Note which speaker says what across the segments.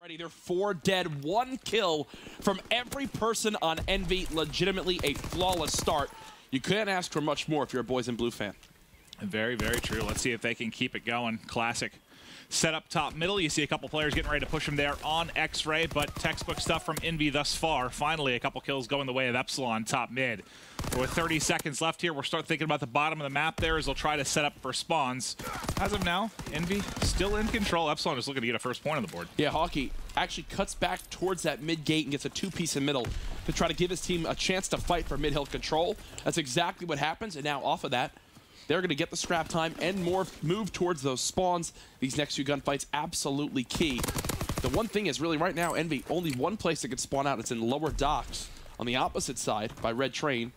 Speaker 1: They're 4 dead, 1 kill from every person on Envy. Legitimately a flawless start. You can't ask for much more if you're a Boys in Blue fan.
Speaker 2: Very, very true. Let's see if they can keep it going. Classic. Set up top middle. You see a couple players getting ready to push him there on X-Ray, but textbook stuff from Envy thus far. Finally, a couple kills going the way of Epsilon top mid. With 30 seconds left here, we'll start thinking about the bottom of the map there as they'll try to set up for spawns. As of now, Envy still in control. Epsilon is looking to get a first point on the board.
Speaker 1: Yeah, Hockey actually cuts back towards that mid gate and gets a 2-piece in middle to try to give his team a chance to fight for mid-hill control. That's exactly what happens, and now off of that, they're going to get the scrap time and more move towards those spawns. These next few gunfights, absolutely key. The one thing is really right now, Envy, only one place that can spawn out. It's in lower docks on the opposite side by Red Train.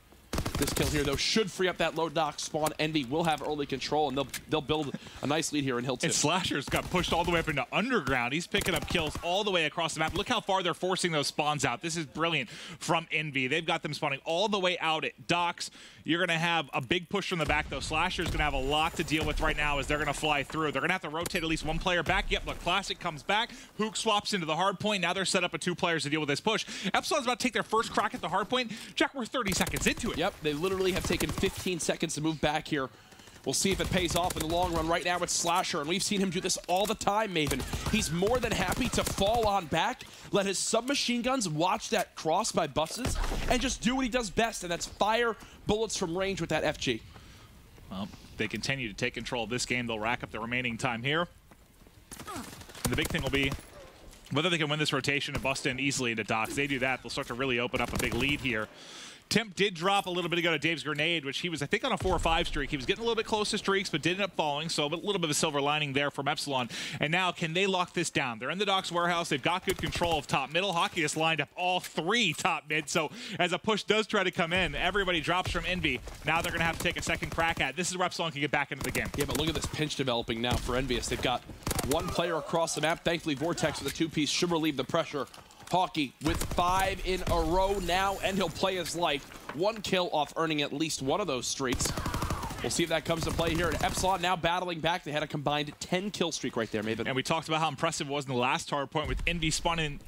Speaker 1: This kill here, though, should free up that low dock spawn. Envy will have early control, and they'll build a nice lead here in Hill 2.
Speaker 2: And Slasher's got pushed all the way up into Underground. He's picking up kills all the way across the map. Look how far they're forcing those spawns out. This is brilliant from Envy. They've got them spawning all the way out at docks. You're going to have a big push from the back, though. Slasher's going to have a lot to deal with right now as they're going to fly through. They're going to have to rotate at least one player back. Yep, the Classic comes back. Hook swaps into the hard point. Now they're set up with 2 players to deal with this push. Epsilon's about to take their first crack at the hard point. Jack, we're 30 seconds into it.
Speaker 1: Yep, they literally have taken 15 seconds to move back here. We'll see if it pays off in the long run. Right now it's Slasher, and we've seen him do this all the time, Maven. He's more than happy to fall on back, let his submachine guns watch that cross by buses, and just do what he does best, and that's fire bullets from range with that FG.
Speaker 2: Well, they continue to take control of this game. They'll rack up the remaining time here. And the big thing will be whether they can win this rotation and bust in easily into docks. They do that, they'll start to really open up a big lead here. Temp did drop a little bit ago to Dave's grenade, which he was, I think, on a 4 or 5 streak. He was getting a little bit close to streaks, but did end up falling, so a little bit of a silver lining there from Epsilon. And now, can they lock this down? They're in the docks warehouse. They've got good control of top middle. Hockey has lined up all 3 top mid, so as a push does try to come in, everybody drops from Envy. Now they're going to have to take a second crack at it. This is where Epsilon can get back into the game.
Speaker 1: Yeah, but look at this pinch developing now for Envious. They've got 1 player across the map. Thankfully, Vortex with a 2-piece should relieve the pressure. Hockey with 5 in a row now, and he'll play his life. 1 kill off earning at least 1 of those streaks. We'll see if that comes to play here. And Epsilon now battling back. They had a combined 10 kill streak right there, Maven.
Speaker 2: And we talked about how impressive it was in the last hard point with Envy spawning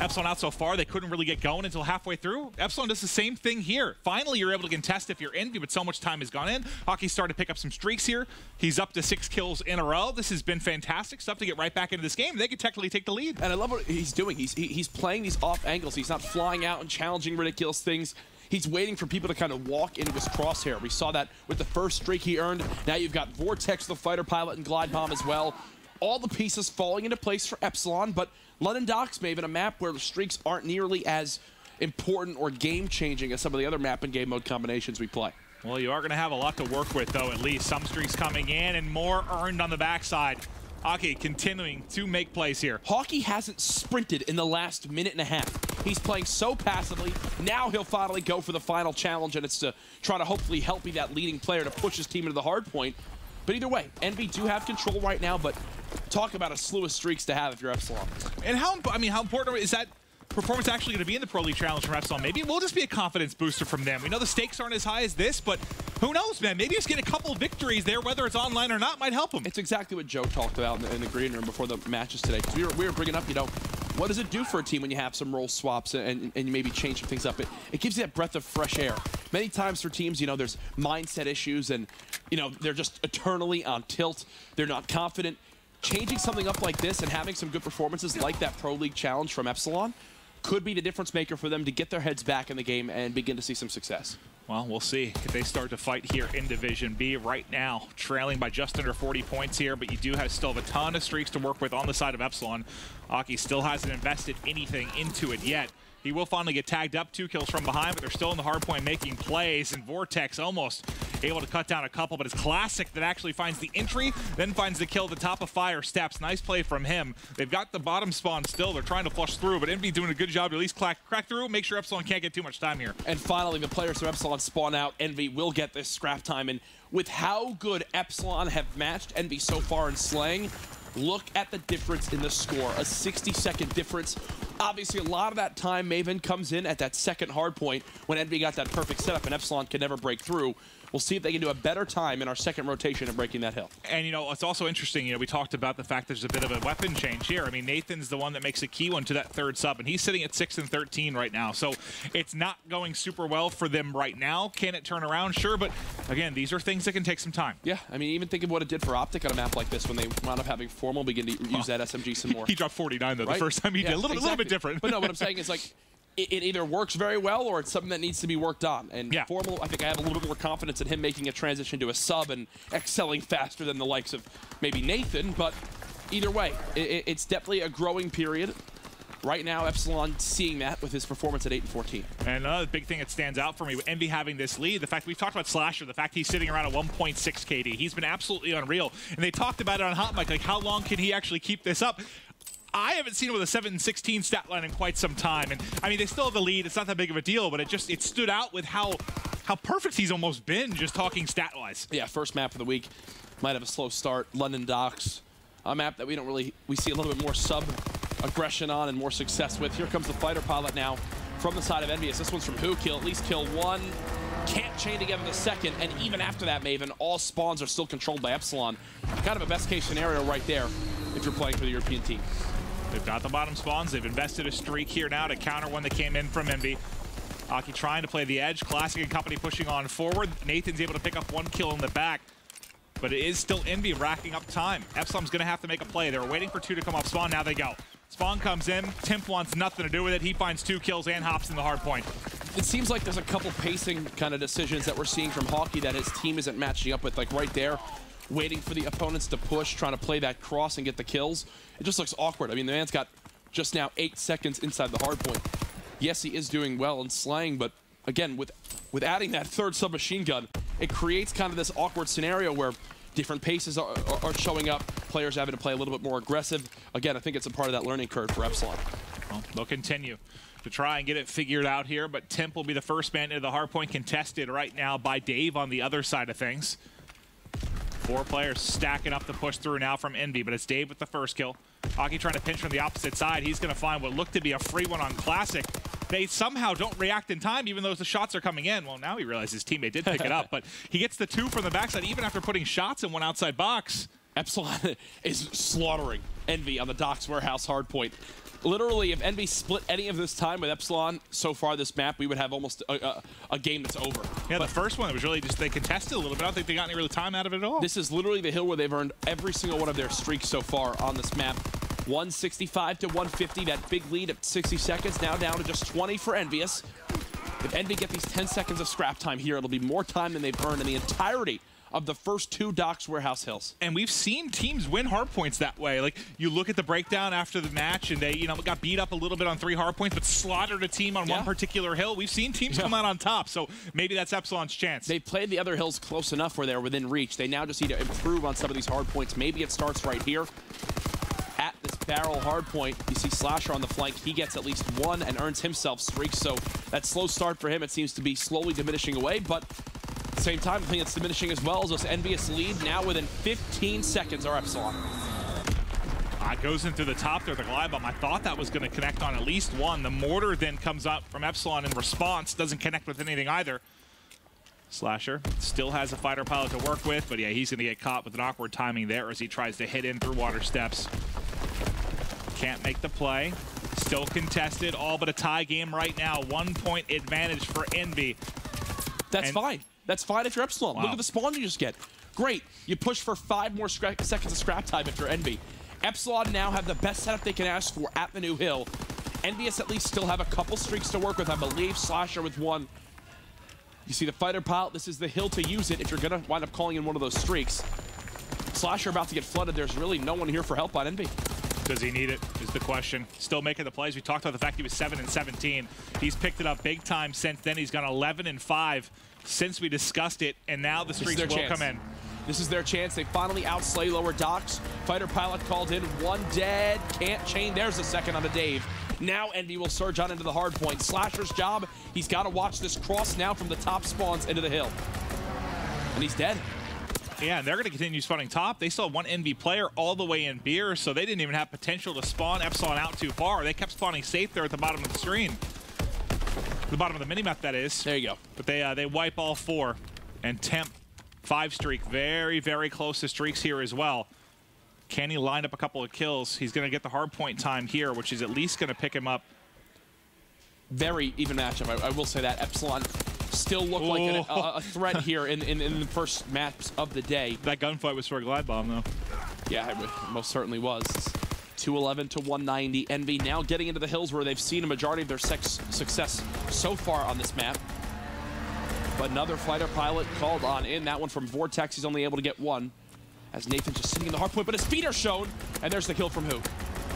Speaker 2: Epsilon out so far. They couldn't really get going until halfway through. Epsilon does the same thing here. Finally, you're able to contest if you're Envy, but so much time has gone in. Hockey started to pick up some streaks here. He's up to 6 kills in a row. This has been fantastic stuff to get right back into this game. They could technically take the lead.
Speaker 1: And I love what he's doing. He's playing these off angles. He's not flying out and challenging ridiculous things. He's waiting for people to kind of walk into his crosshair. We saw that with the first streak he earned. Now you've got Vortex, the fighter pilot, and Glide Bomb as well. All the pieces falling into place for Epsilon, but London Docks, Maven, a map where the streaks aren't nearly as important or game-changing as some of the other map and game mode combinations we play.
Speaker 2: Well, you are going to have a lot to work with, though, at least. Some streaks coming in and more earned on the backside. Hockey continuing to make plays here.
Speaker 1: Hockey hasn't sprinted in the last minute and a half. He's playing so passively. Now he'll finally go for the final challenge, and it's to try to hopefully help be that leading player to push his team into the hard point. But either way, Envy do have control right now, but talk about a slew of streaks to have if you're Epsilon.
Speaker 2: And how important is that performance actually going to be in the Pro League Challenge from Epsilon? Maybe it will just be a confidence booster from them. We know the stakes aren't as high as this, but who knows, man? Maybe just get a couple victories there, whether it's online or not, might help them.
Speaker 1: It's exactly what Joe talked about in the green room before the matches today. We were bringing up, you know, what does it do for a team when you have some role swaps and you maybe change some things up? It gives you that breath of fresh air. Many times for teams, you know, there's mindset issues and, you know, they're just eternally on tilt. They're not confident. Changing something up like this and having some good performances like that Pro League Challenge from Epsilon could be the difference maker for them to get their heads back in the game and begin to see some success.
Speaker 2: Well, we'll see if they start to fight here in Division B. Right now, trailing by just under 40 points here, but you do still have a ton of streaks to work with on the side of Epsilon. Aki still hasn't invested anything into it yet. He will finally get tagged up, 2 kills from behind, but they're still in the hard point making plays, and Vortex almost able to cut down a couple, but it's Classic that actually finds the entry, then finds the kill at the top of fire steps. Nice play from him. They've got the bottom spawn still. They're trying to flush through, but Envy doing a good job to at least crack through, make sure Epsilon can't get too much time here.
Speaker 1: And finally, the players from Epsilon spawn out. Envy will get this scrap time, and with how good Epsilon have matched Envy so far in slaying, look at the difference in the score. A 60-second difference Obviously, a lot of that time, Maven comes in at that second hard point when Envy got that perfect setup and Epsilon can never break through. We'll see if they can do a better time in our second rotation of breaking that hill.
Speaker 2: And, you know, it's also interesting, you know, we talked about the fact there's a bit of a weapon change here. I mean, Nathan's the one that makes a key one to that third sub, and he's sitting at 6 and 13 right now. So it's not going super well for them right now. Can it turn around? Sure, but again, these are things that can take some time.
Speaker 1: Yeah, I mean, even think of what it did for Optic on a map like this when they wound up having Formal begin to use that SMG some more.
Speaker 2: He dropped 49, though,
Speaker 1: right?
Speaker 2: the first time he did. A little bit different.
Speaker 1: But no, what I'm saying is, like, it either works very well or it's something that needs to be worked on. And
Speaker 2: yeah.
Speaker 1: Formal, I think I have a little bit more confidence in him making a transition to a sub and excelling faster than the likes of maybe Nathan. But either way, it's definitely a growing period. Right now, Epsilon seeing that with his performance at 8 and 14.
Speaker 2: And another big thing that stands out for me with Envy having this lead, the fact we've talked about Slasher, the fact he's sitting around a 1.6 KD. He's been absolutely unreal. And they talked about it on Hot Mic, like how long can he actually keep this up? I haven't seen him with a 7 and 16 stat line in quite some time. And I mean, they still have the lead. It's not that big of a deal, but it stood out with how perfect he's almost been just talking stat-wise.
Speaker 1: Yeah, first map of the week. Might have a slow start. London Docks, a map that we see a little bit more sub-aggression on and more success with. Here comes the fighter pilot now from the side of Envious. This one's from Who. At least kill one. Can't chain together the second. And even after that, Maven, all spawns are still controlled by Epsilon. Kind of a best-case scenario right there if you're playing for the European team.
Speaker 2: They've got the bottom spawns. They've invested a streak here now to counter one that came in from Envy. Aki trying to play the edge. Classic and company pushing on forward. Nathan's able to pick up one kill in the back. But it is still Envy racking up time. Epsilon's going to have to make a play. They were waiting for 2 to come off spawn. Now they go. Spawn comes in. Temp wants nothing to do with it. He finds 2 kills and hops in the hard point.
Speaker 1: It seems like there's a couple pacing kind of decisions that we're seeing from Hawkeye that his team isn't matching up with. Like right there, waiting for the opponents to push, trying to play that cross and get the kills. It just looks awkward. I mean, the man's got just now 8 seconds inside the hard point. Yes, he is doing well in slaying, but again, with adding that third submachine gun, it creates kind of this awkward scenario where different paces are showing up, players having to play a little bit more aggressive. Again, I think it's a part of that learning curve for Epsilon.
Speaker 2: Well, they'll continue to try and get it figured out here, but Temp will be the first man into the hard point, contested right now by Dave on the other side of things. 4 players stacking up the push through now from Envy, but it's Dave with the first kill. Aki trying to pinch from the opposite side. He's going to find what looked to be a free one on Classic. They somehow don't react in time, even though the shots are coming in. Well, now he realizes his teammate did pick it up, but he gets the 2 from the backside, even after putting shots in one outside box.
Speaker 1: Epsilon is slaughtering Envy on the Docks Warehouse hardpoint. Literally, if Envy split any of this time with Epsilon so far this map, we would have almost a game that's over.
Speaker 2: Yeah, but the first one, it was really just they contested a little bit. I don't think they got any real time out of it at all.
Speaker 1: This is literally the hill where they've earned every single one of their streaks so far on this map. 165 to 150, that big lead at 60 seconds, now down to just 20 for Envious. If Envy get these 10 seconds of scrap time here, it'll be more time than they've earned in the entirety of the first 2 Docks Warehouse hills.
Speaker 2: And we've seen teams win hard points that way. Like, you look at the breakdown after the match, and they, you know, got beat up a little bit on 3 hard points, but slaughtered a team on one particular hill. We've seen teams come out on top, so maybe that's Epsilon's chance.
Speaker 1: They've played the other hills close enough where they're within reach. They now just need to improve on some of these hard points. Maybe it starts right here. At this barrel hard point, you see Slasher on the flank. He gets at least 1 and earns himself streaks, so that slow start for him, it seems to be slowly diminishing away, but at the same time, I think it's diminishing as well as this Envious lead. Now within 15 seconds are Epsilon.
Speaker 2: Goes in through the top there, the glide bomb. I thought that was going to connect on at least 1. The mortar then comes up from Epsilon in response. Doesn't connect with anything either. Slasher still has a fighter pilot to work with, but yeah, he's going to get caught with an awkward timing there as he tries to hit in through water steps. Can't make the play. Still contested, all but a tie game right now. 1 point advantage for Envy.
Speaker 1: That's fine. That's fine if you're Epsilon.
Speaker 2: Wow.
Speaker 1: Look at the spawn you just get. Great. You push for 5 more seconds of scrap time if you're Envy. Epsilon now have the best setup they can ask for at the new hill. Envious at least still have a couple streaks to work with, I believe. Slasher with 1. You see the fighter pilot. This is the hill to use it if you're going to wind up calling in one of those streaks. Slasher about to get flooded. There's really no one here for help on Envy.
Speaker 2: Does he need it, is the question. Still making the plays. We talked about the fact he was 7 and 17. He's picked it up big time since then. He's gone 11 and 5 since we discussed it, and now the streaks will come in.
Speaker 1: This is their chance. They finally outslay lower Docks. Fighter pilot called in. 1 dead. Can't chain. There's a second on the Dave. Now Envy will surge on into the hard point. Slasher's job, he's got to watch this cross now from the top spawns into the hill. And he's dead.
Speaker 2: Yeah, and they're going to continue spawning top. They still have one NV player all the way in beer, so they didn't even have potential to spawn Epsilon out too far. They kept spawning safe there at the bottom of the screen. The bottom of the minimap, that is.
Speaker 1: There you go.
Speaker 2: But they wipe all 4. And Temp, 5 streak. Very, very close to streaks here as well. Can he line up a couple of kills? He's going to get the hard point time here, which is at least going to pick him up.
Speaker 1: Very even matchup. I will say that. Epsilon still look like a threat here in the first match of the day.
Speaker 2: That gunfight was for a glide bomb, though.
Speaker 1: Yeah, it most certainly was. 211 to 190. Envy now getting into the hills where they've seen a majority of their success so far on this map. But another fighter pilot called on in. That one from Vortex. He's only able to get 1. As Nathan just sitting in the hard point, but his feet are shown. And there's the kill from who?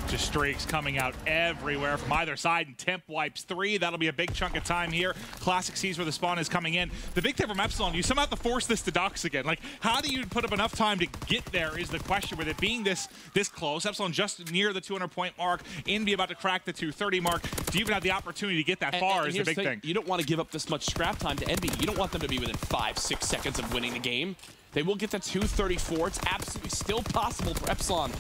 Speaker 2: Just streaks coming out everywhere from either side, and Temp wipes 3. That'll be a big chunk of time here. Classic sees where the spawn is coming in. The big thing from Epsilon, you somehow have to force this to Docs again. Like, how do you put up enough time to get there is the question, with it being this close. Epsilon just near the 200-point mark. Envy about to crack the 230 mark. Do you even have the opportunity to get that far is the big thing.
Speaker 1: You don't want to give up this much scrap time to Envy. You don't want them to be within 5-6 seconds of winning the game. They will get to 234. It's absolutely still possible for Epsilon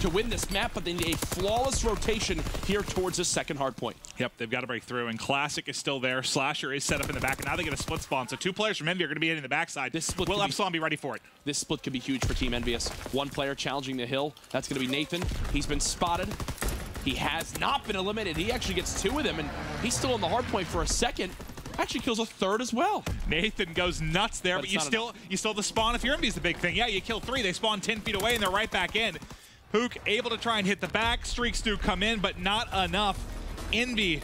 Speaker 1: to win this map, but they need a flawless rotation here towards the second hard point.
Speaker 2: Yep, they've got to break through, and Classic is still there. Slasher is set up in the back, and now they get a split spawn. So 2 players from Envy are going to be hitting the backside. Will Epsilon be ready for it?
Speaker 1: This split could be huge for Team Envious. 1 player challenging the hill. That's going to be Nathan. He's been spotted. He has not been eliminated. He actually gets 2 of them, and he's still on the hard point for a second. Actually kills a 3rd as well.
Speaker 2: Nathan goes nuts there, but you still have the spawn if your Envy's the big thing. Yeah, you kill 3, they spawn 10 feet away, and they're right back in. Hook able to try and hit the back. Streaks do come in, but not enough. Envy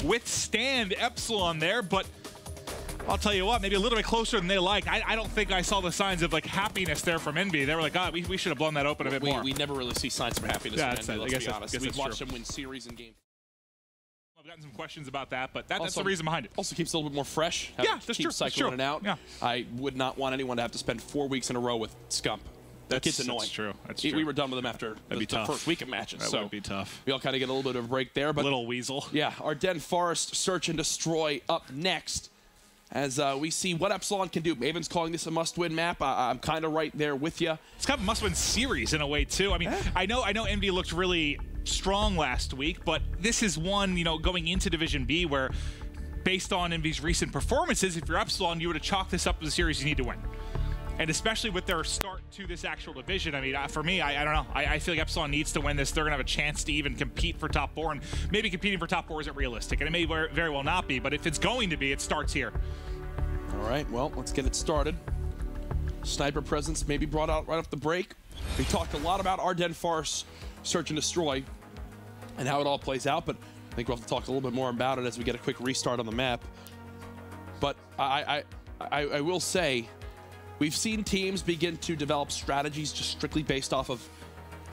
Speaker 2: withstand Epsilon there, but I'll tell you what, maybe a little bit closer than they like. I don't think I saw the signs of like happiness there from Envy. They were like, God, we should have blown that open a bit more.
Speaker 1: We never really see signs of happiness from Envy, let's be honest. We've watched them win series and games.
Speaker 2: I've gotten some questions about that, but that's the reason behind it.
Speaker 1: Also keeps it a little bit more fresh.
Speaker 2: Yeah, that's true.
Speaker 1: Cycling it out.
Speaker 2: Yeah.
Speaker 1: I would not want anyone to have to spend 4 weeks in a row with Scump. That kid's annoying.
Speaker 2: That's true. That's true.
Speaker 1: We were done with him after the first week of matches.
Speaker 2: That would be tough.
Speaker 1: We all kind of get a little bit of a break there. But
Speaker 2: little weasel. Yeah,
Speaker 1: Ardennes Forest Search and Destroy up next. As we see what Epsilon can do. Maven's calling this a must-win map. I'm kind of right there with you.
Speaker 2: It's kind of a must-win series in a way, too. I mean, I know Envy looked really strong last week, but this is one, going into Division B where, based on Envy's recent performances, if you're Epsilon, you would have chalked this up as a series you need to win. And especially with their start to this actual division, I mean, for me, I don't know. I feel like Epsilon needs to win this. They're going to have a chance to even compete for top 4. And maybe competing for top 4 isn't realistic. And it may very well not be. But if it's going to be, it starts here.
Speaker 1: All right, well, let's get it started. Sniper presence maybe brought out right off the break. We talked a lot about Ardennes Forest Search and Destroy and how it all plays out. But I think we'll have to talk a little bit more about it as we get a quick restart on the map. But I will say, we've seen teams begin to develop strategies just strictly based off of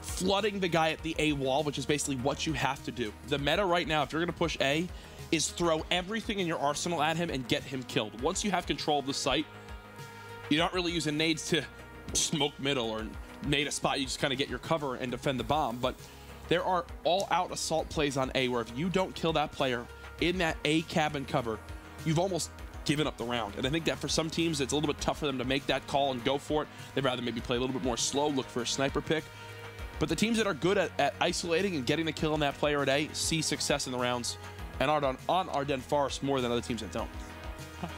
Speaker 1: flooding the guy at the A wall, which is basically what you have to do. The meta right now, if you're going to push A, is throw everything in your arsenal at him and get him killed. Once you have control of the site, you're not really using nades to smoke middle or nade a spot. You just kind of get your cover and defend the bomb. But there are all-out assault plays on A where if you don't kill that player in that A cabin cover, you've almost given up the round. And I think that for some teams, it's a little bit tough for them to make that call and go for it. They'd rather maybe play a little bit more slow, look for a sniper pick. But the teams that are good at isolating and getting the kill on that player at A see success in the rounds and are on Ardennes Forest more than other teams that don't.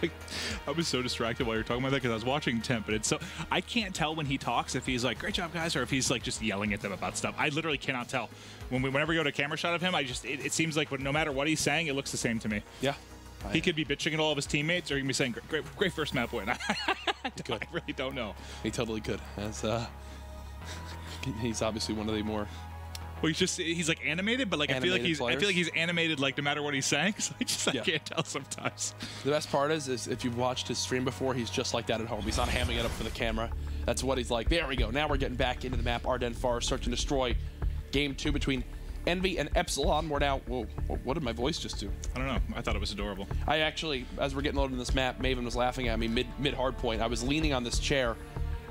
Speaker 2: I was so distracted while you were talking about that because I was watching Temp, and I can't tell when he talks if he's like, great job, guys, or if he's like just yelling at them about stuff. I literally cannot tell. Whenever we go to a camera shot of him, it seems like no matter what he's saying, it looks the same to me.
Speaker 1: Yeah.
Speaker 2: He could be bitching at all of his teammates, or he could be saying, great first map win. I really don't know.
Speaker 1: He totally could. He's obviously one of the more...
Speaker 2: Well, he's like animated, but like I feel like he's animated like no matter what he's saying. So I can't tell sometimes.
Speaker 1: The best part is if you've watched his stream before, he's just like that at home. He's not hamming it up for the camera. That's what he's like. There we go. Now we're getting back into the map. Ardennes Forest Search and Destroy. Game 2 between Envy and Epsilon. We're now... Whoa, what did my voice just do?
Speaker 2: I don't know. I thought it was adorable.
Speaker 1: I actually, as we're getting loaded in this map, Maven was laughing at me mid hard point. I was leaning on this chair,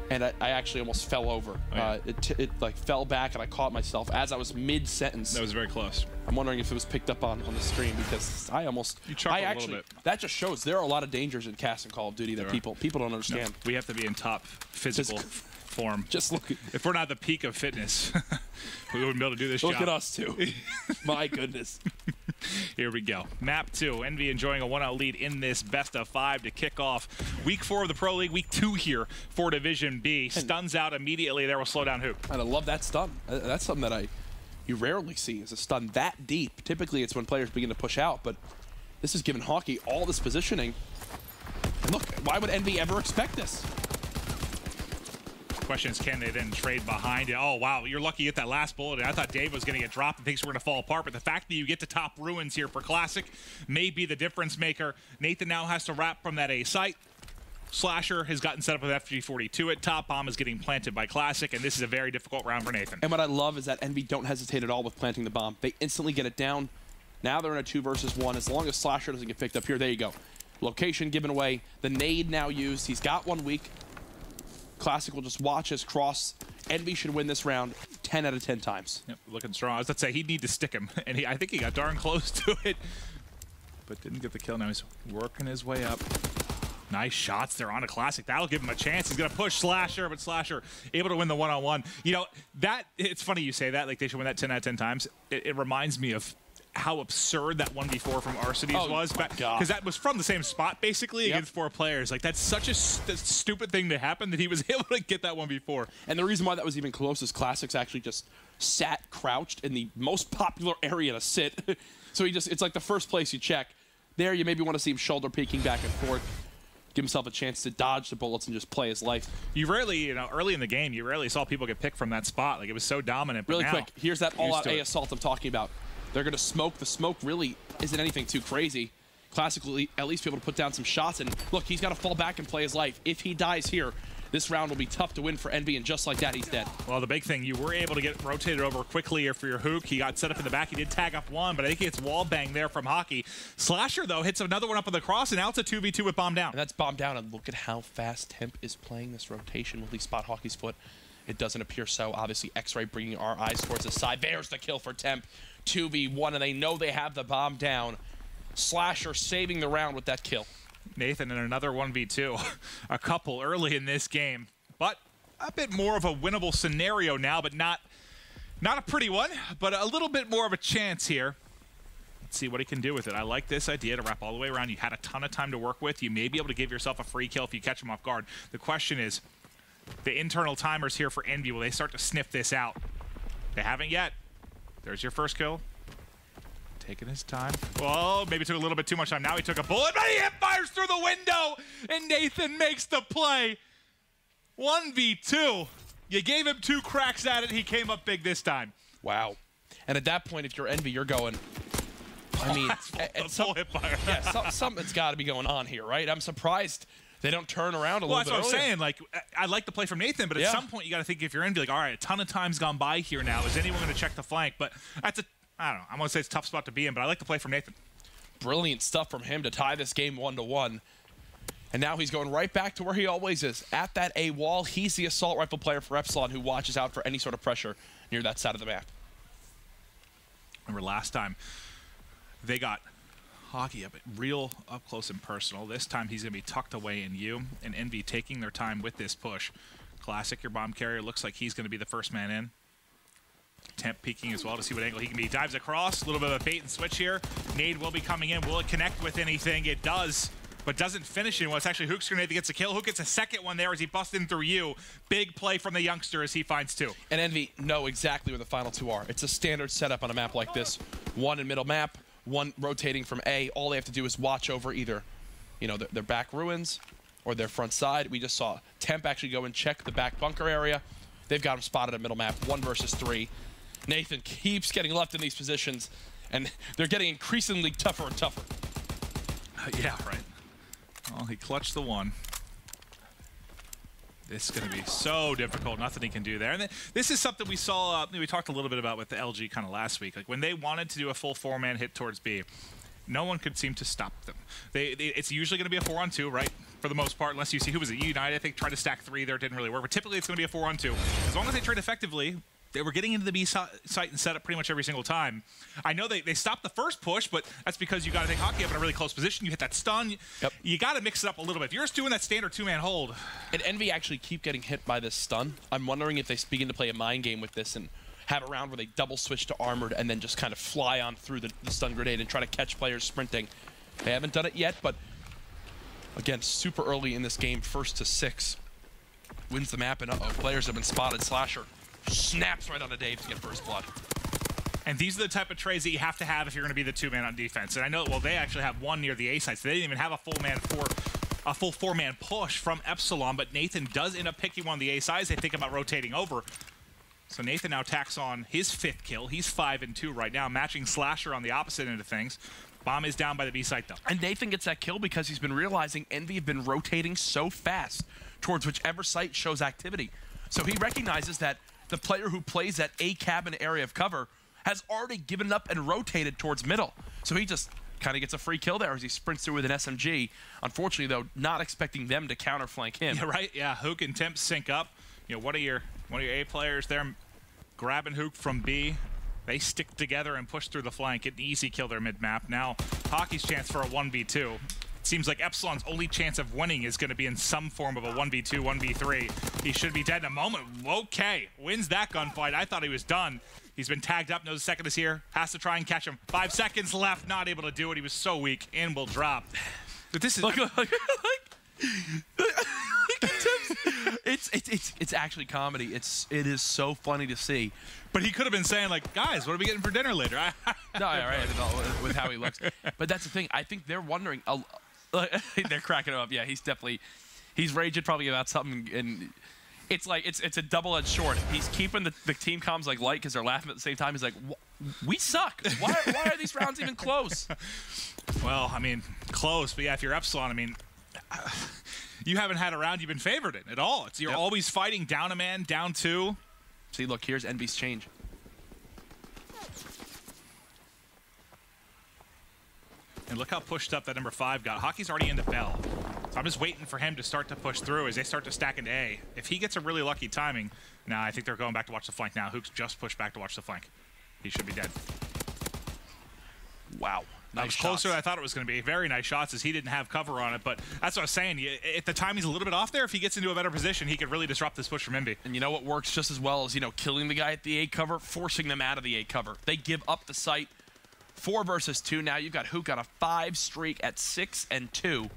Speaker 1: and I actually almost fell over.
Speaker 2: Oh, yeah.
Speaker 1: It like fell back, and I caught myself as I was mid-sentence.
Speaker 2: That was very close.
Speaker 1: I'm wondering if it was picked up on the stream, because I almost...
Speaker 2: You chuckled a little bit.
Speaker 1: That just shows there are a lot of dangers in CAS and Call of Duty that people don't understand.
Speaker 2: No, we have to be in top physical form.
Speaker 1: Just look at...
Speaker 2: If we're not at the peak of fitness, we wouldn't be able to do this job.
Speaker 1: Look at us, too. My goodness.
Speaker 2: Here we go. Map 2. Envy enjoying a 1-0 lead in this best of 5 to kick off week 4 of the Pro League. Week 2 here for Division B. Stuns out immediately. There will slow down Hoop.
Speaker 1: And I love that stun. That's something that you rarely see, is a stun that deep. Typically, it's when players begin to push out, but this is giving Hockey all this positioning. And look, why would Envy ever expect this?
Speaker 2: Question is, can they then trade behind it? Oh, wow, you're lucky you get that last bullet. I thought Dave was going to get dropped and things were going to fall apart, but the fact that you get to top ruins here for Classic may be the difference maker. Nathan now has to wrap from that A site. Slasher has gotten set up with FG42 at top. Bomb is getting planted by Classic, and this is a very difficult round for Nathan.
Speaker 1: And what I love is that Envy don't hesitate at all with planting the bomb. They instantly get it down. Now they're in a 2 versus 1. As long as Slasher doesn't get picked up here, there you go. Location given away. The nade now used. He's got 1 week. Classic will just watch his cross. Envy should win this round 10 out of 10 times.
Speaker 2: Yep, looking strong. I was about to say he'd need to stick him, and I think he got darn close to it, but didn't get the kill. Now he's working his way up. Nice shots there on a Classic. That'll give him a chance. He's going to push Slasher, but Slasher able to win the one-on-one. You know, it's funny you say that, like they should win that 10 out of 10 times. It reminds me of how absurd that 1v4 from Arcades was, because that was from the same spot basically against 4 players. Like, that's such a stupid thing to happen that he was able to get that 1v4.
Speaker 1: And the reason why that was even close is Classics actually just sat crouched in the most popular area to sit. So it's like the first place you check. There you maybe want to see him shoulder peeking back and forth, give himself a chance to dodge the bullets and just play his life.
Speaker 2: You rarely, early in the game, you rarely saw people get picked from that spot. Like, it was so dominant.
Speaker 1: Really
Speaker 2: now,
Speaker 1: quick, here's that all-out A assault I'm talking about. They're going to smoke. The smoke really isn't anything too crazy. Classically, at least be able to put down some shots. And look, he's got to fall back and play his life. If he dies here, this round will be tough to win for Envy, and just like that, he's dead.
Speaker 2: Well, the big thing, you were able to get rotated over quickly here for your Hook. He got set up in the back. He did tag up 1, but I think he gets wall bang there from Hockey. Slasher, though, hits another one up on the cross, and now it's a 2v2 with Bomb Down.
Speaker 1: And that's Bomb Down, and look at how fast Temp is playing this rotation. Will he spot Hockey's foot? It doesn't appear so. Obviously, X-Ray bringing our eyes towards the side. There's the kill for Temp. 2v1, and they know they have the bomb down. Slasher saving the round with that kill.
Speaker 2: Nathan in another 1v2. A couple early in this game, but a bit more of a winnable scenario now, but not a pretty one, but a little bit more of a chance here. Let's see what he can do with it. I like this idea to wrap all the way around. You had a ton of time to work with. You may be able to give yourself a free kill if you catch him off guard. The question is, the internal timers here for Envy, will they start to sniff this out? They haven't yet. There's your first kill. Taking his time. Well, maybe took a little bit too much time. Now he took a bullet, but he hip fires through the window, and Nathan makes the play. 1v2. You gave him 2 cracks at it. He came up big this time.
Speaker 1: Wow. And at that point, if you're Envy, you're going, I mean,
Speaker 2: full hip fire.
Speaker 1: Yeah, something's got to be going on here, right? I'm surprised they don't turn around a little bit.
Speaker 2: Well, that's what I'm saying. Like, I like the play from Nathan, but at some point you got to think, if you're Envy, like, all right, a ton of time's gone by here now. Is anyone going to check the flank? But that's I don't know. I'm going to say it's a tough spot to be in, but I like the play from Nathan.
Speaker 1: Brilliant stuff from him to tie this game 1-1. And now he's going right back to where he always is, at that A wall. He's the assault rifle player for Epsilon who watches out for any sort of pressure near that side of the map.
Speaker 2: Remember last time they got Hockey up real up close and personal. This time he's going to be tucked away in you, and Envy taking their time with this push. Classic, your bomb carrier, looks like he's going to be the first man in. Temp peeking as well to see what angle he can be. Dives across, a little bit of a bait and switch here. Nade will be coming in. Will it connect with anything? It does, but doesn't finish it. Well, it's actually Hook's grenade that gets a kill. Hook gets a second one there as he busts in through you. Big play from the youngster as he finds 2.
Speaker 1: And Envy know exactly where the final 2 are. It's a standard setup on a map like this. 1 in middle map, 1 rotating from A. All they have to do is watch over either, you know, their back ruins or their front side. We just saw Temp actually go and check the back bunker area. They've got him spotted at middle map, 1 versus 3. Nathan keeps getting left in these positions, and they're getting increasingly tougher and tougher.
Speaker 2: Yeah, right. Well, he clutched the 1. This is going to be so difficult. Nothing he can do there. And then, this is something we saw, we talked a little bit about with the LG kind of last week. Like, when they wanted to do a full 4-man hit towards B, no one could seem to stop them. It's usually going to be a 4-on-2, right? For the most part, unless you see, who was it? United, I think, tried to stack 3 there. It didn't really work. But typically, it's going to be a 4-on-2. As long as they trade effectively, they were getting into the B site and set up pretty much every single time. I know they stopped the first push, but that's because you got to take Hockey up in a really close position. You hit that stun.
Speaker 1: Yep.
Speaker 2: You got to mix it up a little bit. If you're just doing that standard 2-man hold.
Speaker 1: And Envy actually keep getting hit by this stun. I'm wondering if they begin to play a mind game with this and have a round where they double switch to armored and then just kind of fly on through the stun grenade and try to catch players sprinting. They haven't done it yet, but again, super early in this game, 1st to 6. Wins the map, and players have been spotted. Slasher snaps right on the Dave to get first blood.
Speaker 2: And these are the type of trades that you have to have if you're going to be the 2-man on defense. And I know, well, they actually have one near the A site, so they didn't even have a full 4-man push from Epsilon, but Nathan does end up picking one of the A sides. They think about rotating over. So Nathan now tacks on his 5th kill. He's 5-2 right now, matching Slasher on the opposite end of things. Bomb is down by the B site, though.
Speaker 1: And Nathan gets that kill because he's been realizing Envy have been rotating so fast towards whichever site shows activity. So he recognizes that the player who plays that A cabin area of cover has already given up and rotated towards middle. So he just kind of gets a free kill there as he sprints through with an SMG. Unfortunately, though, not expecting them to counterflank him.
Speaker 2: Yeah, right. Yeah, Hook and Temp sync up. You know, one of your A players there grabbing Hook from B. They stick together and push through the flank, get an easy kill there mid-map. Now, Hockey's chance for a 1v2. It seems like Epsilon's only chance of winning is going to be in some form of a 1v2, 1v3. He should be dead in a moment. Okay, wins that gunfight. I thought he was done. He's been tagged up, knows a second is here, has to try and catch him. 5 seconds left, not able to do it. He was so weak, and will drop. But this is...
Speaker 1: It's actually comedy. It is so funny to see.
Speaker 2: But he could have been saying, like, guys, what are we getting for dinner later?
Speaker 1: No, yeah, right. With how he looks. But that's the thing. I think they're wondering. They're cracking him up. Yeah, he's raging probably about something, and it's like it's a double-edged sword. He's keeping the team comms like light because they're laughing at the same time. He's like, we suck. Why are these rounds even close?
Speaker 2: Well, I mean, close. But yeah, if you're Epsilon, I mean. You haven't had a round you've been favored in at all. You're always fighting down a man, down 2.
Speaker 1: See, look, here's Envy's change.
Speaker 2: And look how pushed up that number 5 got. Hockey's already into Bell. So I'm just waiting for him to start to push through as they start to stack into A. If he gets a really lucky timing, now I think they're going back to watch the flank now. Hook's just pushed back to watch the flank. He should be dead.
Speaker 1: Wow.
Speaker 2: That was closer than I thought it was going to be. Very nice shots as he didn't have cover on it, but that's what I was saying. If the timing's a little bit off there, if he gets into a better position, he could really disrupt this push from Envy.
Speaker 1: And you know what works just as well as, killing the guy at the A cover, forcing them out of the A cover. They give up the site. 4 versus 2 now. You've got Hook on a 5 streak at 6-2.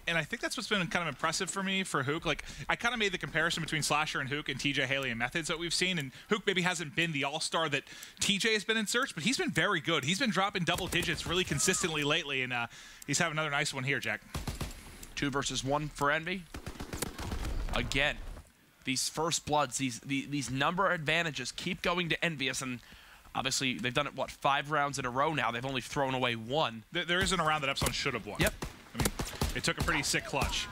Speaker 2: And I think that's what's been kind of impressive for me for Hook. Like, I kind of made the comparison between Slasher and Hook and TJ Haley and Methods that we've seen. And Hook maybe hasn't been the all-star that TJ has been in search, but he's been very good. He's been dropping double digits really consistently lately, and he's having another nice one here, Jack.
Speaker 1: 2 versus 1 for Envy. Again, these first bloods, these number advantages keep going to Envious, and obviously they've done it, 5 rounds in a row now. They've only thrown away 1.
Speaker 2: There isn't a round that Epsilon should have won.
Speaker 1: Yep.
Speaker 2: I mean, it took a pretty sick clutch.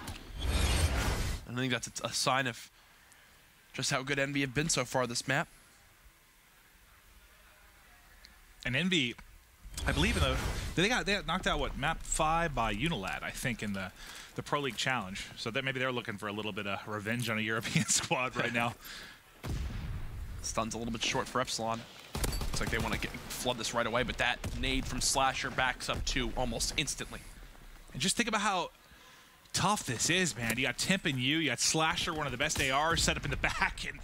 Speaker 1: I think that's a sign of just how good Envy have been so far this map.
Speaker 2: And Envy, I believe they got knocked out, what, map 5 by Unilad, I think, in the Pro League Challenge. So that maybe they're looking for a little bit of revenge on a European squad right now.
Speaker 1: Stun's a little bit short for Epsilon. Looks like they want to flood this right away, but that nade from Slasher backs up 2 almost instantly.
Speaker 2: And just think about how tough this is, man. You got Temp and you got Slasher, one of the best ARs set up in the back, and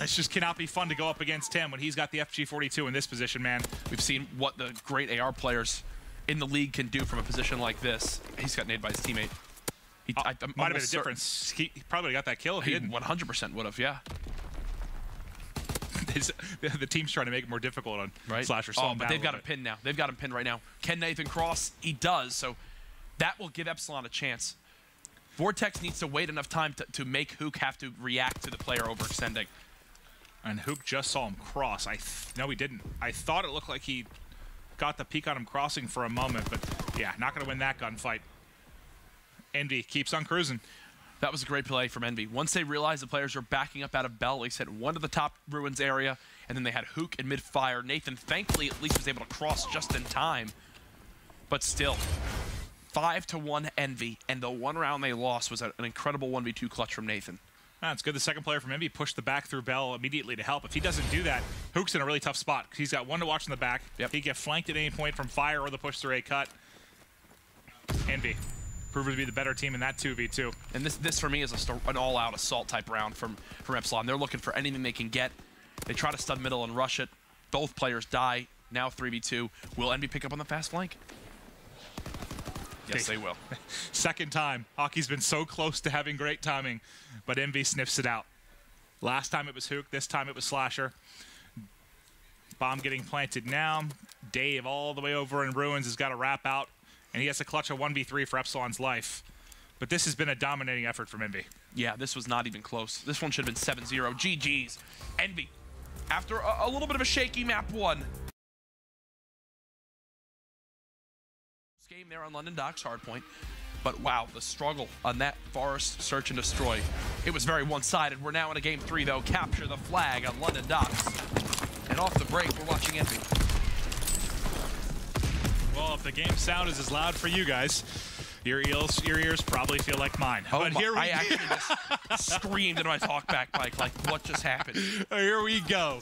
Speaker 2: this just cannot be fun to go up against him when he's got the FG42 in this position, man.
Speaker 1: We've seen what the great AR players in the league can do from a position like this. He's got naded by his teammate.
Speaker 2: Might have been a difference. He probably got that kill if he didn't.
Speaker 1: 100% would have, yeah.
Speaker 2: The team's trying to make it more difficult on Slasher.
Speaker 1: But they've got him pinned now. They've got him pinned right now. Can Nathan cross? He does. So that will give Epsilon a chance. Vortex needs to wait enough time to make Hook have to react to the player overextending.
Speaker 2: And Hook just saw him cross. No, he didn't. I thought it looked like he got the peek on him crossing for a moment, but yeah, not going to win that gunfight. Envy keeps on cruising.
Speaker 1: That was a great play from Envy. Once they realized the players were backing up out of Bell, they set one to the top ruins area, and then they had Hook in mid-fire. Nathan, thankfully, at least was able to cross just in time. but still. 5-1 Envy, and the one round they lost was an incredible 1v2 clutch from Nathan.
Speaker 2: It's good the second player from Envy pushed the back through Bell immediately to help. If he doesn't do that, Hook's in a really tough spot. He's got one to watch in the back.
Speaker 1: Yep.
Speaker 2: He can get flanked at any point from Fire or the push through a cut. Envy proven to be the better team in that 2v2.
Speaker 1: And this for me is an all-out assault type round from Epsilon. They're looking for anything they can get. They try to stun middle and rush it. Both players die. Now 3v2. Will Envy pick up on the fast flank? Yes, they will.
Speaker 2: Second time. Hockey's been so close to having great timing, but Envy sniffs it out. Last time it was Hook. This time it was Slasher. Bomb getting planted now. Dave all the way over in Ruins has got to wrap out, and he has to clutch a 1v3 for Epsilon's life. But this has been a dominating effort from Envy.
Speaker 1: Yeah, this was not even close. This one should have been 7-0. GG's. Envy, after a little bit of a shaky map one. Game there on London Docks hardpoint, but wow, the struggle on that Forest search and destroy. It was very one-sided. We're now in a game 3 though. Capture the flag on London Docks, and off the break we're watching Envy.
Speaker 2: Well, if the game sound is as loud for you guys, your ears probably feel like mine.
Speaker 1: Oh,
Speaker 2: but here we
Speaker 1: I actually just screamed into my talkback mic like, what just happened?
Speaker 2: Here we go.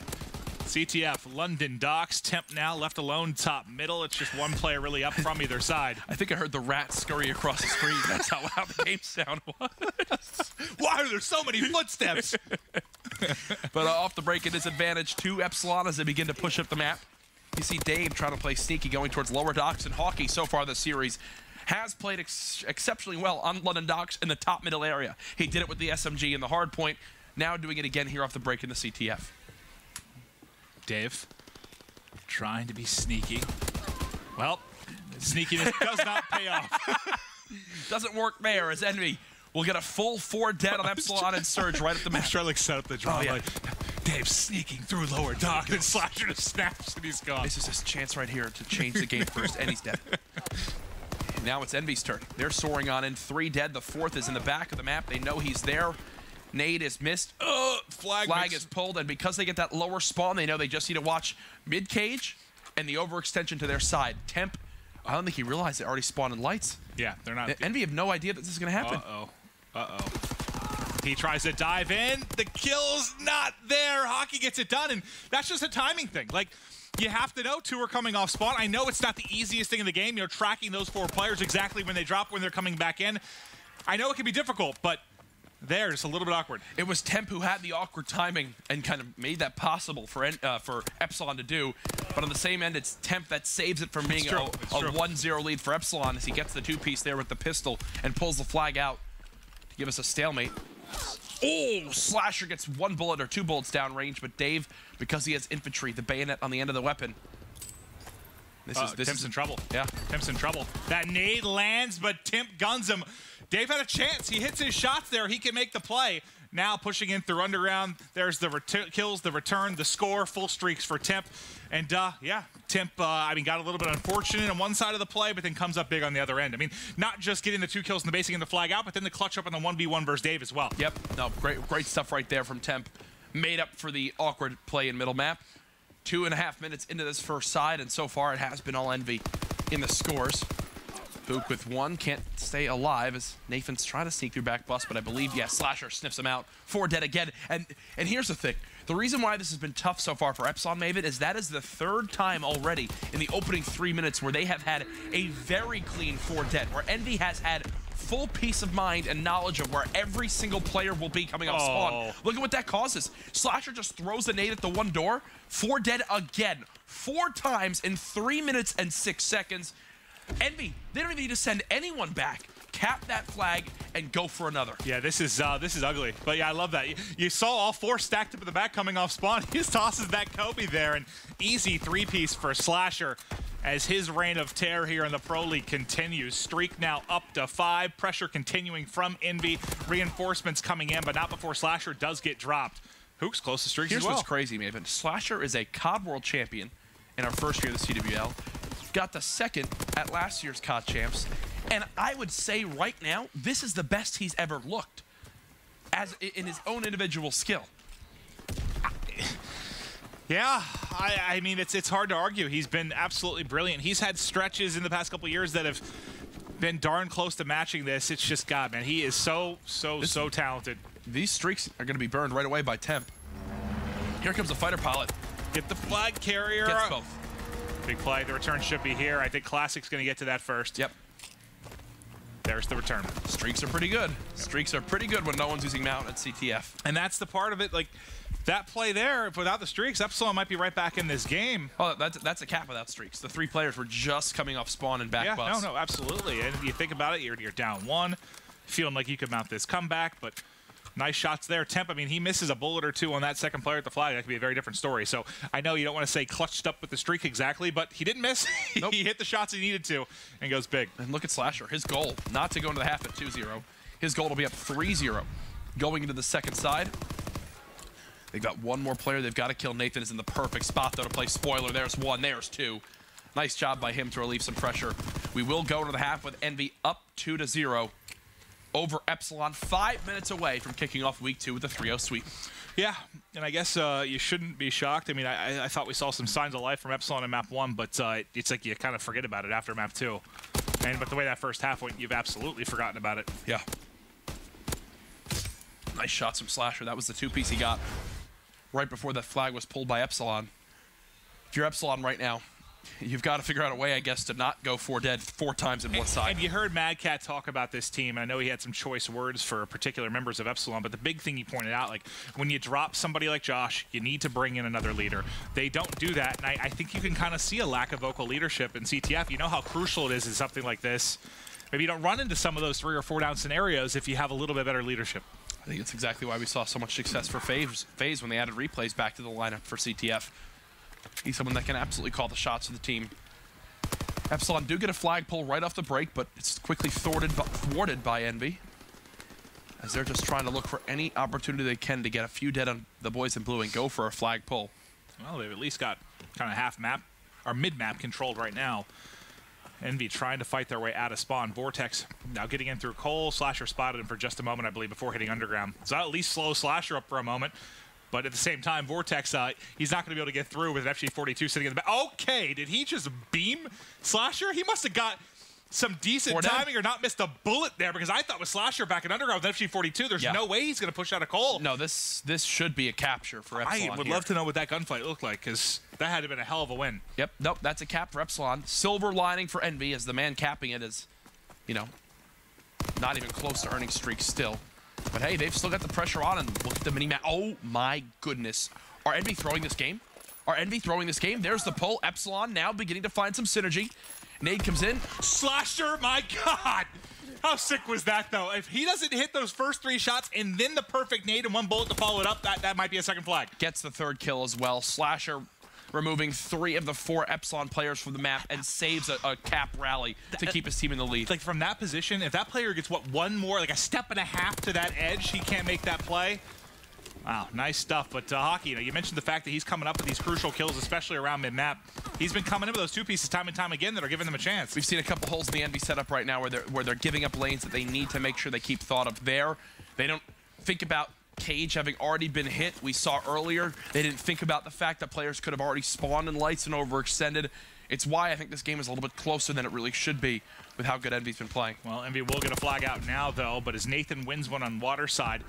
Speaker 2: CTF, London Docks, Temp now left alone top middle. It's just one player really up from either side.
Speaker 1: I think I heard the rat scurry across the screen. That's how loud the game sound was.
Speaker 2: Why are there so many footsteps?
Speaker 1: But off the break, it is advantage to Epsilon as they begin to push up the map. You see Dave trying to play sneaky, going towards lower docks, and Hockey so far this series has played exceptionally well on London Docks in the top middle area. He did it with the SMG and the hard point, now doing it again here off the break in the CTF.
Speaker 2: Dave, trying to be sneaky. Well, sneakiness does not pay off.
Speaker 1: Doesn't work there as Envy will get a full 4 dead on Epsilon and Surge right at the map.
Speaker 2: Trying to like set up the drama.
Speaker 1: Oh, yeah.
Speaker 2: Like, Dave sneaking through lower dock, and Slasher just snaps and he's gone.
Speaker 1: This is his chance right here to change the game first, and he's dead. Now it's Envy's turn. They're soaring on in. 3 dead. The 4th is in the back of the map. They know he's there. Nade is missed. Flag is pulled, and because they get that lower spawn, they know they just need to watch mid-cage and the overextension to their side. Temp, I don't think he realized they already spawned in lights.
Speaker 2: Yeah, they're not.
Speaker 1: Envy have no idea that this is going to happen.
Speaker 2: He tries to dive in. The kill's not there. Hockey gets it done, and that's just a timing thing. Like, you have to know 2 are coming off spawn. I know it's not the easiest thing in the game, you know, tracking those 4 players exactly when they drop, when they're coming back in. I know it can be difficult, but there, just a little bit awkward.
Speaker 1: It was Temp who had the awkward timing and kind of made that possible for Epsilon to do. But on the same end, it's Temp that saves it from being a 1-0 lead for Epsilon as he gets the 2-piece there with the pistol and pulls the flag out to give us a stalemate. Oh, Slasher gets 1 bullet or 2 bullets downrange, but Dave, because he has infantry, the bayonet on the end of the weapon.
Speaker 2: Temp's in trouble.
Speaker 1: Yeah.
Speaker 2: Temp's in trouble. That nade lands, but Temp guns him. Dave had a chance. He hits his shots there. He can make the play. Now pushing in through underground. There's the kills, the return, the score. Full streaks for Temp. And, yeah, Temp, got a little bit unfortunate on one side of the play, but then comes up big on the other end. I mean, not just getting the 2 kills in the basing and the flag out, but then the clutch up on the 1v1 versus Dave as well.
Speaker 1: Yep. No, great stuff right there from Temp. Made up for the awkward play in middle map. 2.5 minutes into this first side, and so far it has been all Envy in the scores. Book with 1, can't stay alive as Nathan's trying to sneak through back bus, but I believe, yeah, Slasher sniffs him out. 4 dead again. And here's the thing. The reason why this has been tough so far for Epsilon Maven is that is the 3rd time already in the opening 3 minutes where they have had a very clean 4 dead, where Envy has had full peace of mind and knowledge of where every single player will be coming off spawn. Look at what that causes. Slasher just throws a nade at the 1 door. 4 dead again. 4 times in 3 minutes and 6 seconds. Envy, they don't even need to send anyone back. Cap that flag and go for another.
Speaker 2: Yeah, this is ugly. But yeah, I love that. You saw all 4 stacked up in the back coming off spawn. He just tosses that Kobe there, and easy 3-piece for Slasher as his reign of terror here in the Pro League continues. Streak now up to 5. Pressure continuing from Envy. Reinforcements coming in, but not before Slasher does get dropped. Hook's close to streaks as well.
Speaker 1: Here's what's crazy, Maven. Slasher is a COD World Champion in our first year of the CWL. Got the 2nd at last year's COD Champs. And I would say right now, this is the best he's ever looked as in his own individual skill.
Speaker 2: Yeah, I mean, it's hard to argue. He's been absolutely brilliant. He's had stretches in the past couple of years that have been darn close to matching this. It's just, God, man, he is so talented.
Speaker 1: These streaks are going to be burned right away by Temp. Here comes the fighter pilot.
Speaker 2: Get the flag carrier.
Speaker 1: Gets both.
Speaker 2: Big play. The return should be here. I think Classic's going to get to that first.
Speaker 1: Yep.
Speaker 2: There's the return.
Speaker 1: Streaks are pretty good. Yep. Streaks are pretty good when no one's using Mount at CTF.
Speaker 2: And that's the part of it, like, that play there, without the streaks, Epsilon might be right back in this game.
Speaker 1: Oh, that's a cap without streaks. The 3 players were just coming off spawn and back bus.
Speaker 2: No, absolutely. And you think about it, you're down 1, feeling like you could mount this comeback, but nice shots there. Temp, I mean, he misses a bullet or 2 on that second player at the flag. That could be a very different story. So I know you don't want to say clutched up with the streak exactly, but he didn't miss. Nope. He hit the shots he needed to and goes big.
Speaker 1: And look at Slasher. His goal, not to go into the half at 2-0. His goal will be up 3-0 going into the second side. They've got 1 more player they've got to kill. Nathan is in the perfect spot, though, to play spoiler. There's 1, there's 2. Nice job by him to relieve some pressure. We will go into the half with Envy up 2-0 over Epsilon, 5 minutes away from kicking off week 2 with a 3-0 sweep.
Speaker 2: Yeah, and I guess you shouldn't be shocked. I mean, I thought we saw some signs of life from Epsilon in map 1, but it's like you kind of forget about it after map 2. But the way that first half went, you've absolutely forgotten about it.
Speaker 1: Yeah. Nice shots from Slasher. That was the 2-piece he got right before that flag was pulled by Epsilon. If you're Epsilon right now, you've got to figure out a way, I guess, to not go 4 dead 4 times in one side.
Speaker 2: And you heard Mad Cat talk about this team. I know he had some choice words for particular members of Epsilon, but the big thing he pointed out, like, when you drop somebody like Josh, you need to bring in another leader. They don't do that, and I think you can kind of see a lack of vocal leadership in CTF. You know how crucial it is in something like this. Maybe you don't run into some of those 3 or 4 down scenarios if you have a little bit better leadership.
Speaker 1: I think it's exactly why we saw so much success for FaZe when they added replays back to the lineup for CTF. He's someone that can absolutely call the shots for the team. Epsilon do get a flag pull right off the break, but it's quickly thwarted by Envy, as they're just trying to look for any opportunity they can to get a few dead on the boys in blue and go for a flag pull.
Speaker 2: Well, they've at least got kind of half map, or mid-map controlled right now. Envy trying to fight their way out of spawn. Vortex now getting in through Cole. Slasher spotted him for just a moment, I believe, before hitting underground. So that at least slows Slasher up for a moment. But at the same time, Vortex, he's not going to be able to get through with an FG42 sitting in the back. Okay, did he just beam Slasher? He must have got some decent timing or not missed a bullet there, because I thought with Slasher back in underground with FG42, there's no way he's going to push out a Cole.
Speaker 1: No, this should be a capture for Epsilon.
Speaker 2: I would love to know what that gunfight looked like, because that had to have been a hell of a win.
Speaker 1: Yep, nope, that's a cap for Epsilon. Silver lining for Envy, as the man capping it is, you know, not even close to earning streaks still. But hey, they've still got the pressure on, and look at the mini-map. Oh my goodness. Are Envy throwing this game? Are Envy throwing this game? There's the pull. Epsilon now beginning to find some synergy. Nade comes in.
Speaker 2: Slasher, my God. How sick was that, though? If he doesn't hit those first 3 shots and then the perfect nade and 1 bullet to follow it up, that might be a second flag.
Speaker 1: Gets the 3rd kill as well. Slasher removing 3 of the 4 Epsilon players from the map and saves a cap rally to keep his team in the lead.
Speaker 2: Like, from that position, if that player gets, what, 1 more, like a step and a half to that edge, he can't make that play. Wow, nice stuff. But Hockey, you mentioned the fact that he's coming up with these crucial kills, especially around mid-map. He's been coming in with those 2 pieces time and time again that are giving them a chance.
Speaker 1: We've seen a couple holes in the Envy setup right now where they're giving up lanes that they need to make sure they keep thought of there. They don't think about Cage having already been hit. We saw earlier they didn't think about the fact that players could have already spawned in lights and overextended. It's why I think this game is a little bit closer than it really should be with how good Envy's been playing.
Speaker 2: Well, Envy will get a flag out now, though, but as Nathan wins one on water side.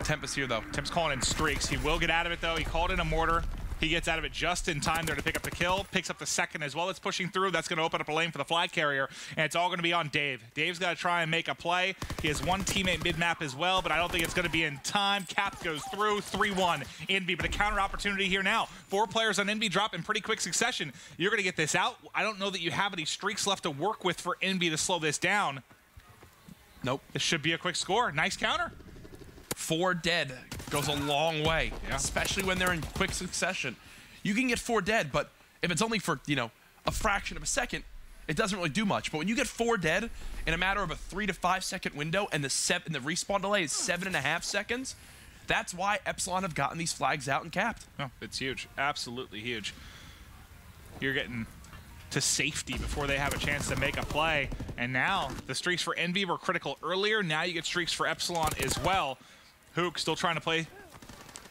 Speaker 1: Temp is here, though.
Speaker 2: Temp's calling in streaks. He will get out of it, though. He called in a mortar. He gets out of it just in time there to pick up the kill. Picks up the second as well. It's pushing through. That's going to open up a lane for the flag carrier, and it's all going to be on Dave. Dave's got to try and make a play. He has 1 teammate mid-map as well, but I don't think it's going to be in time. Cap goes through. 3-1 Envy, but a counter opportunity here now. 4 players on Envy drop in pretty quick succession. You're going to get this out. I don't know that you have any streaks left to work with for Envy to slow this down.
Speaker 1: Nope.
Speaker 2: This should be a quick score. Nice counter.
Speaker 1: 4 dead goes a long way, especially when they're in quick succession. You can get 4 dead, but if it's only for, you know, a fraction of a second, it doesn't really do much. But when you get 4 dead in a matter of a 3 to 5 second window and the respawn delay is 7.5 seconds, that's why Epsilon have gotten these flags out and capped.
Speaker 2: Oh, it's huge. Absolutely huge. You're getting to safety before they have a chance to make a play. And now the streaks for Envy were critical earlier. Now you get streaks for Epsilon as well. Hook still trying to play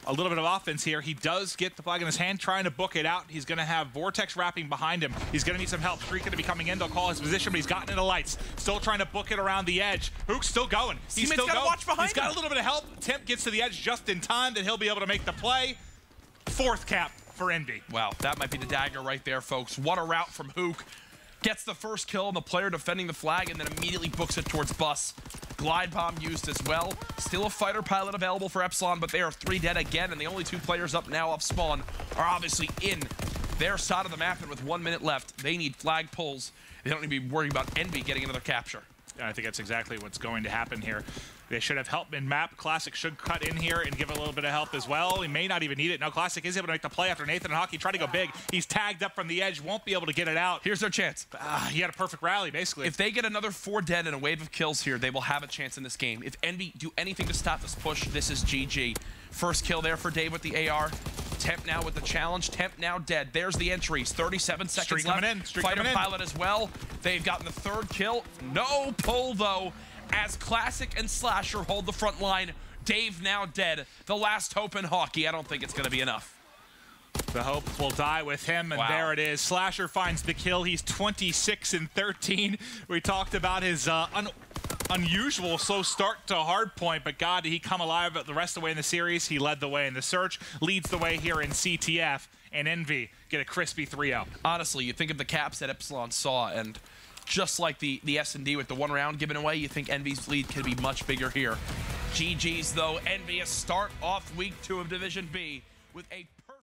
Speaker 2: a little bit of offense here. He does get the flag in his hand, trying to book it out. He's going to have Vortex wrapping behind him. He's going to need some help. Streak going to be coming in. They'll call his position, but he's gotten into lights. Still trying to book it around the edge. Hook's still going. He's still going.
Speaker 1: Watch behind
Speaker 2: He's got a little bit of help. Temp gets to the edge just in time that he'll be able to make the play. 4th cap for Envy.
Speaker 1: Wow, that might be the dagger right there, folks. What a route from Hook. Gets the first kill on the player defending the flag and then immediately books it towards Bus. Glide bomb used as well. Still a fighter pilot available for Epsilon, but they are 3 dead again, and the only 2 players up now off spawn are obviously in their side of the map, and with 1 minute left, they need flag pulls. They don't need to be worrying about Envy getting another capture.
Speaker 2: I think that's exactly what's going to happen here. They should have help in map. Classic should cut in here and give a little bit of help as well. He may not even need it. Now Classic is able to make the play after Nathan and Hockey try to go big. He's tagged up from the edge, won't be able to get it out.
Speaker 1: Here's their chance.
Speaker 2: He had a perfect rally, basically.
Speaker 1: If they get another 4 dead and a wave of kills here, they will have a chance in this game. If Envy do anything to stop this push, this is GG. First kill there for Dave with the AR. Temp now with the challenge. Temp now dead. There's the entries. 37 seconds
Speaker 2: Streak
Speaker 1: left.
Speaker 2: coming in. Streak
Speaker 1: Fighter
Speaker 2: coming in.
Speaker 1: pilot as well. They've gotten the 3rd kill. No pull, though, as Classic and Slasher hold the front line. Dave now dead. The last hope in Hockey. I don't think it's going to be enough.
Speaker 2: The hope will die with him, and there it is. Slasher finds the kill. He's 26-13. We talked about his unusual slow start to Hardpoint, but God, did he come alive the rest of the way in the series. He led the way in the search, leads the way here in CTF, and Envy get a crispy 3-0.
Speaker 1: Honestly, you think of the caps that Epsilon saw, and just like the S&D with the 1 round given away, you think Envy's lead could be much bigger here. GG's, though. Envy a start off week 2 of Division B with a